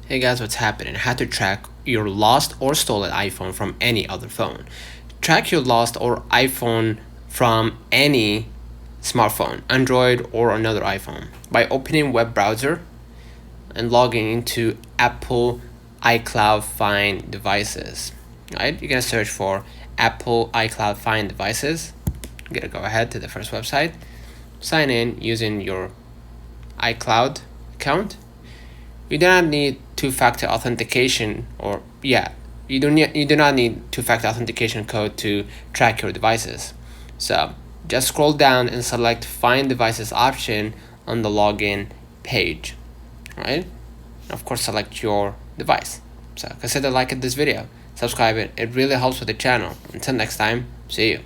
Hey guys, what's happening? How to track your lost or stolen iPhone from any other phone. Track your lost or iPhone from any smartphone, Android or another iPhone, by opening web browser and logging into Apple iCloud Find Devices. Right? You're gonna search for Apple iCloud Find Devices. You're gonna go ahead to the first website, sign in using your iCloud account. You do not need two-factor authentication, you do not need two-factor authentication code to track your devices. So just scroll down and select Find Devices option on the login page, right? Of course, select your device. So consider liking this video, subscribe it. It really helps with the channel. Until next time, see you.